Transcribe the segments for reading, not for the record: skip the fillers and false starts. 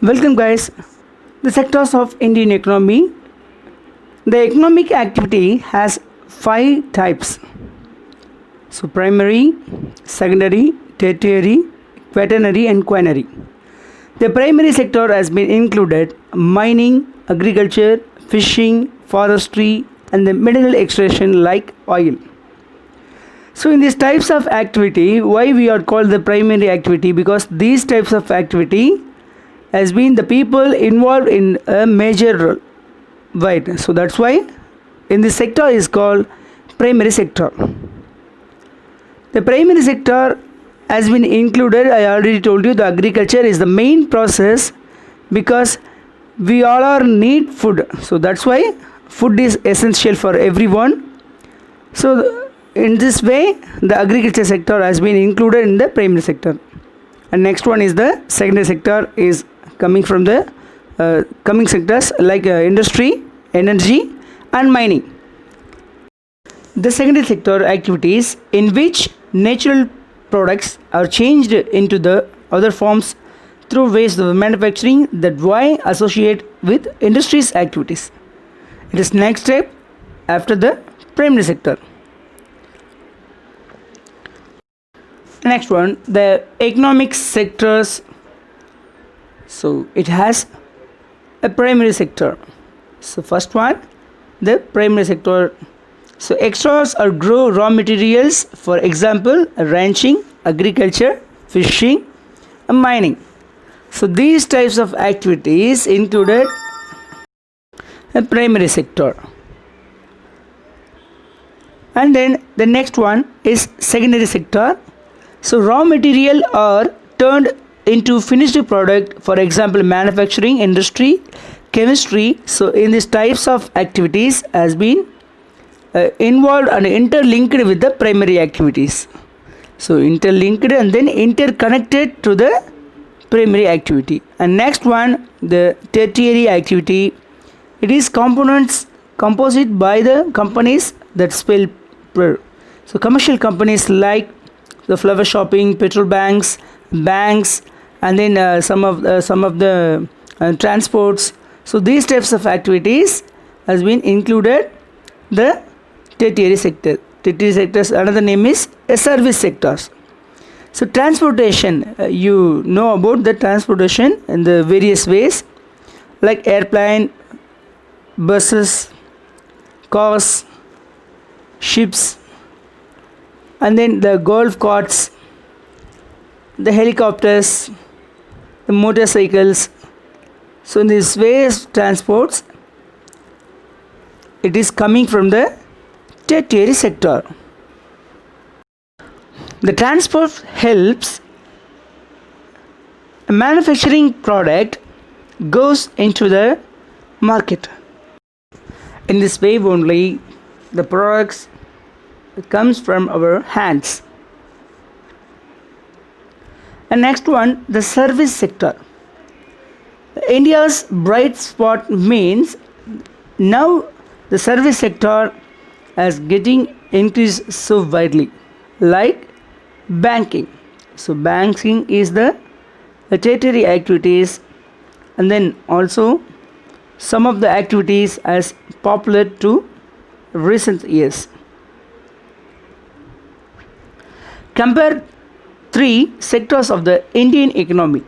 Welcome, guys. The sectors of Indian economy. The economic activity has five types. So, primary, secondary, tertiary, quaternary, and quinary. The primary sector has been included mining, agriculture, fishing, forestry, and the mineral extraction like oil. So, in these types of activity, why we are called the primary activity? Because these types of activity has been the people involved in a major role, right? So that's why in this sector is called primary sector. The primary sector has been included. I already told you the agriculture is the main process because we all are need food. So that's why food is essential for everyone. So in this way, the agriculture sector has been included in the primary sector. And next one is the secondary sector is coming from the coming sectors like industry, energy, and mining. The secondary sector activities in which natural products are changed into the other forms through ways of manufacturing that why associate with industries activities. It is next step after the primary sector. Next one, the economic sectors. So it has a primary sector. So first one, the primary sector. So extras or grow raw materials, for example, ranching, agriculture, fishing, and mining. So these types of activities included a primary sector. And then the next one is secondary sector. So raw material are turned into finished product, for example manufacturing industry, chemistry. So in these types of activities has been involved and interlinked with the primary activities. So interlinked and then interconnected to the primary activity. And next one, the tertiary activity. It is components composite by the companies that spell so commercial companies like the flower shopping, petrol banks, and then some of the transports. So these types of activities has been included the tertiary sector. Tertiary sectors, another name is service sectors. So transportation, you know about the transportation in the various ways like airplane, buses, cars, ships, and then the golf carts, the helicopters, the motorcycles. So in these various transports, it is coming from the tertiary sector. The transport helps a manufacturing product goes into the market. In this way only the products comes from our hands. And next one, the service sector. India's bright spot means now the service sector is getting increased so widely, like banking. So banking is the tertiary activities, and then also some of the activities as popular to recent years. Compare three sectors of the Indian economy.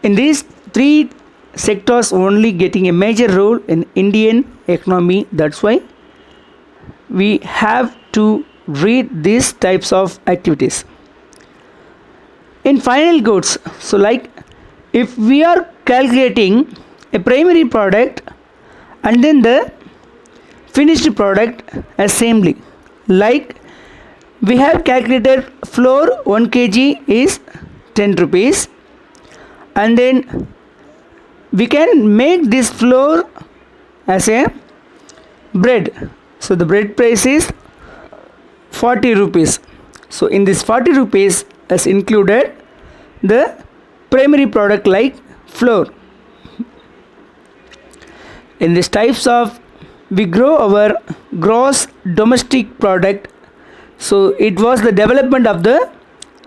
In these three sectors only getting a major role in Indian economy. That's why we have to read these types of activities. In final goods, so like if we are calculating a primary product and then the finished product assembly, like we have calculated flour 1 kg is 10 rupees, and then we can make this flour as a bread. So the bread price is 40 rupees. So in this 40 rupees is included the primary product like flour. In these types of we grow our gross domestic product. So it was the development of the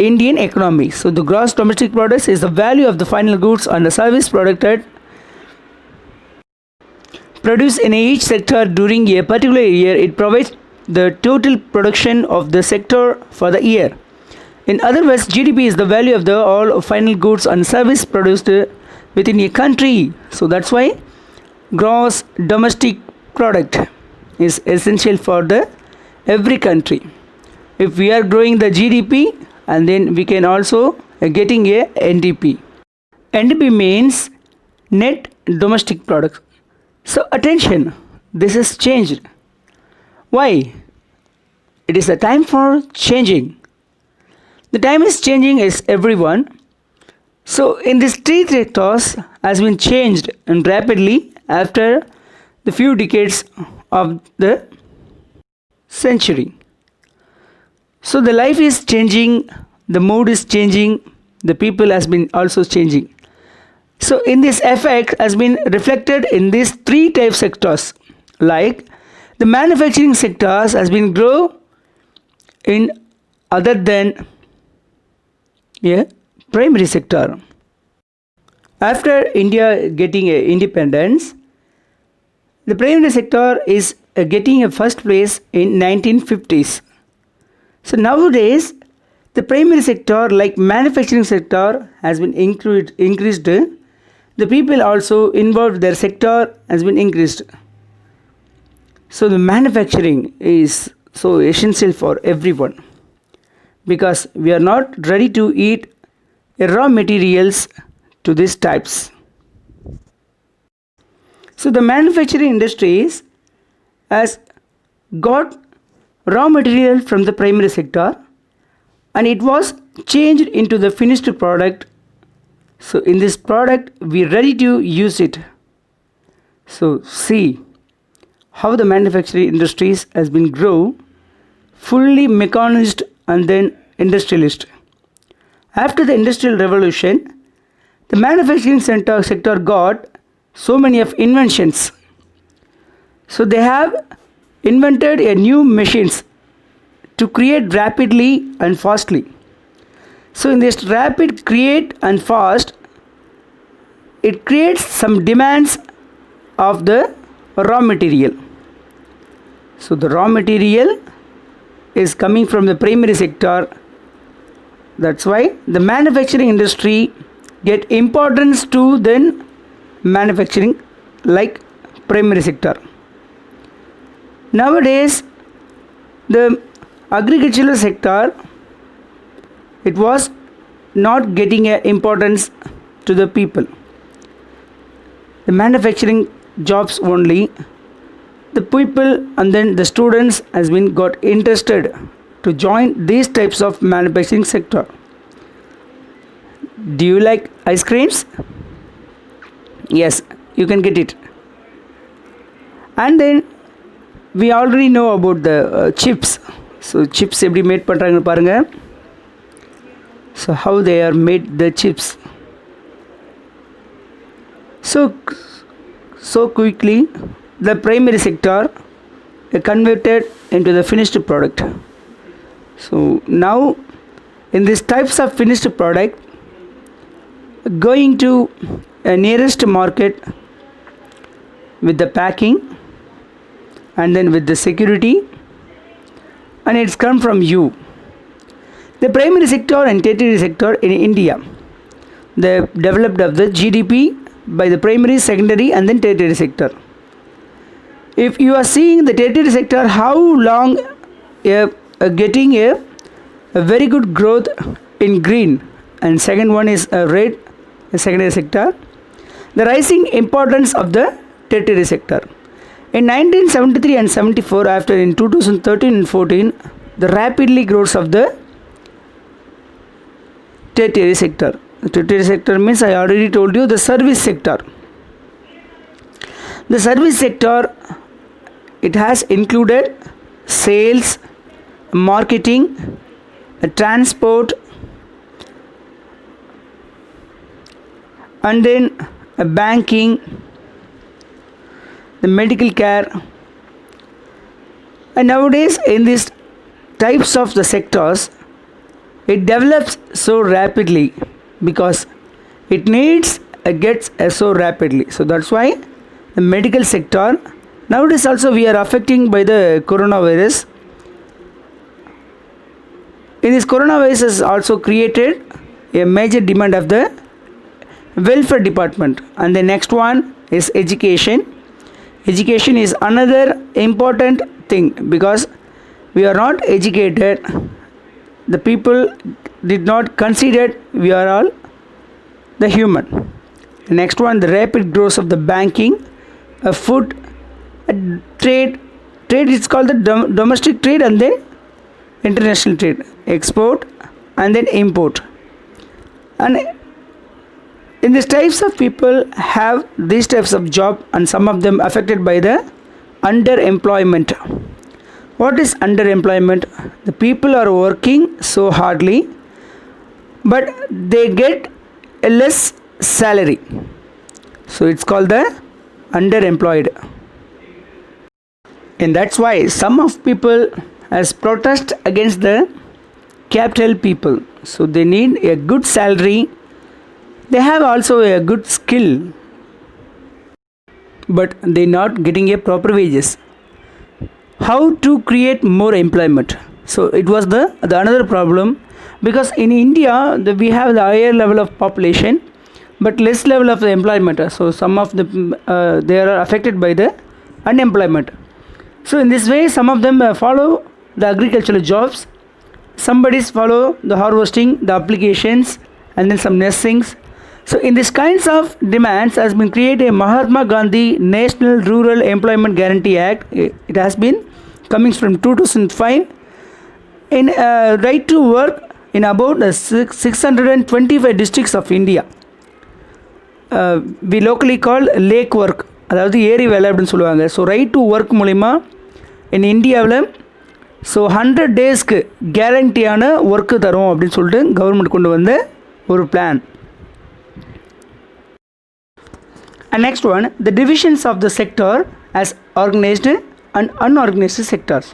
Indian economy. So the gross domestic product is the value of the final goods and the service produced in each sector during a particular year. It provides the total production of the sector for the year. In other words, GDP is the value of the all final goods and service produced within a country. So that's why gross domestic product is essential for the every country. If we are growing the GDP, and then we can also getting a NDP. NDP means net domestic product. So attention, this is changed. Why? It is a time for changing. The time is changing is everyone. So in these three sectors has been changed and rapidly after the few decades of the century. So the life is changing, the mood is changing, the people has been also changing. So in this effect has been reflected in these three type sectors, like the manufacturing sectors has been grow in other than primary sector. After India getting independence, the primary sector is getting a first place in 1950s. So nowadays, the primary sector like manufacturing sector has been increased. The people also involved their sector has been increased. So the manufacturing is so essential for everyone because we are not ready to eat raw materials to these types. So the manufacturing industries has got raw material from the primary sector and it was changed into the finished product. So in this product we are ready to use it. So see how the manufacturing industries has been grow fully mechanized and then industrialist. After the industrial revolution, the manufacturing sector got so many of inventions. So they have invented a new machines to create rapidly and fastly. So in this rapid create and fast, it creates some demands of the raw material. So the raw material is coming from the primary sector. That's why the manufacturing industry get importance to then manufacturing like primary sector. Nowadays the agricultural sector, it was not getting a importance to the people. The manufacturing jobs only, the people and then the students has been got interested to join these types of manufacturing sector. Do you like ice creams? Yes, you can get it. And then we already know about the chips. So chips எப்படி mat பண்ணுறாங்கன்னு பாருங்கள். So how they are made the chips. So quickly the primary sector converted into the finished product. So now in these types of finished product, going to a nearest market with the packing and then with the security, and it's come from you. The primary sector and tertiary sector in India, they developed of the GDP by the primary, secondary and then tertiary sector. If you are seeing the tertiary sector, how long getting a very good growth in green, and second one is red, the secondary sector, the rising importance of the tertiary sector. In 1973 and 74, after in 2013 and 14, the rapidly growth of the tertiary sector. The tertiary sector means I already told you the service sector. The service sector, it has included sales, marketing, transport, and then banking, the medical care. And nowadays in these types of the sectors, it develops so rapidly because it needs gets so rapidly. So that's why the medical sector nowadays also we are affecting by the coronavirus. In this coronavirus has also created a major demand of the welfare department. And the next one is education. Education is another important thing because we are not educated, the people did not consider we are all the human. The next one, the rapid growth of the banking, food, trade. Trade is called the domestic trade and then international trade, export and then import. And in these types of people have these types of job, and some of them affected by the underemployment. What is underemployment? The people are working so hardly but they get a less salary, so it's called the underemployed. And that's why some of people has protest against the capital people. So they need a good salary, they have also a good skill, but they not getting a proper wages. How to create more employment? So it was the another problem, because in India we have the higher level of population but less level of the employment. So some of the they are affected by the unemployment. So in this way some of them follow the agricultural jobs, somebody's follow the harvesting, the applications, and then some nestings. So in these kinds of demands has been created a Mahatma Gandhi National Rural Employment Guarantee Act. It has been coming from 2005 in right to work in about 625 districts of India. We locally call lake work, அதாவது ஏரி வேலை அப்படின்னு சொல்லுவாங்க. So right to work மூலிமா இன் இந்தியாவில் so 100 டேஸ்க்கு கேரண்டியான work தரும் அப்படின்னு சொல்லிட்டு கவர்மெண்ட் கொண்டு வந்த ஒரு plan. And next one, the divisions of the sector as organized and unorganized sectors.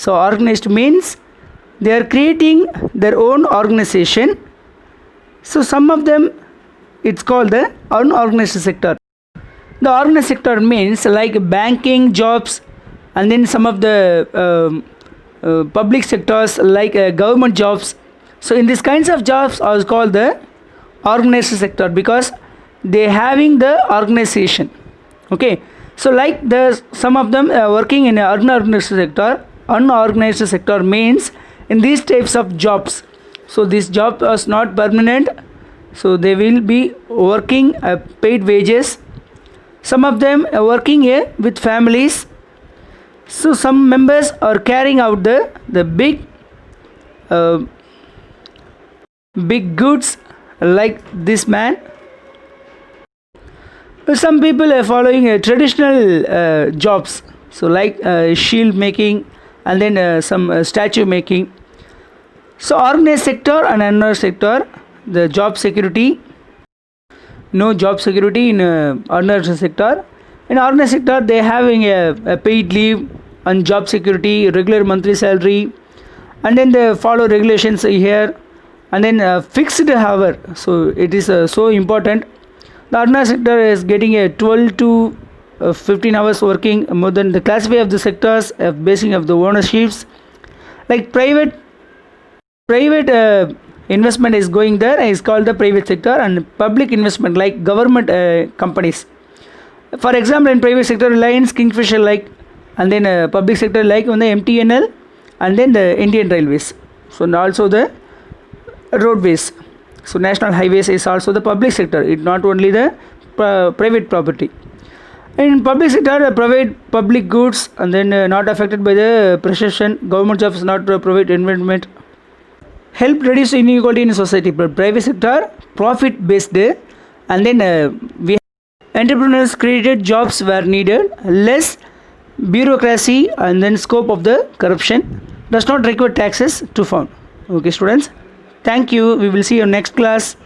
So organized means they are creating their own organization. So some of them it's called the unorganized sector. The organized sector means like banking jobs, and then some of the public sectors like government jobs. So in these kinds of jobs are called the organized sector because they having the organization. Okay, so like the some of them working in a unorganized sector. Unorganized sector means in these types of jobs, so this job is not permanent, so they will be working paid wages. Some of them are working here with families, so some members are carrying out the big goods like this man. Some people are following traditional jobs, so like shield making and then some statue making. So organized sector and unorganized sector, the job security, no job security in unorganized sector. In organized sector they having a paid leave and job security, regular monthly salary, and then they follow regulations here, and then fixed hour. So it is so important. The unorganized sector is getting a 12 to 15 hours working more than the classify of the sectors basing of the ownerships. Like private investment is going there, is called the private sector, and public investment like government companies. For example, in private sector Reliance, Kingfisher, like, and then public sector like on the MTNL, and then the Indian Railways. So and also the roadways. So national highways is also the public sector. It not only the private property. In public sector, provide public goods and then not affected by the precision. Government jobs not provide environment. Help reduce inequality in society. But private sector profit based, and then we entrepreneurs created jobs where needed, less bureaucracy, and then scope of the corruption, does not require taxes to fund. Okay students, thank you. We will see you next class.